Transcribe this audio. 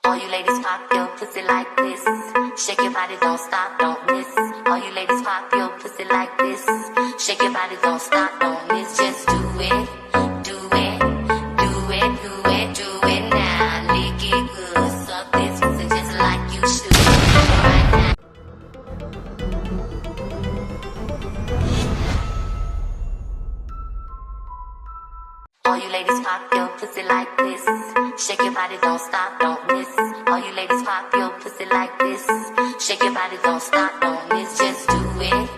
All you ladies pop your pussy like this. Shake your body, don't stop, don't miss. All you ladies pop your pussy like this. Shake your body, don't stop, don't miss. Just do it, do it, do it, do it, do it now. Lick it good, suck this pussy just like you should. Right now. All you ladies pop your pussy like this. Shake your body, don't stop, don't miss. All you ladies pop your pussy like this. Shake your body, don't stop, don't miss. Just do it.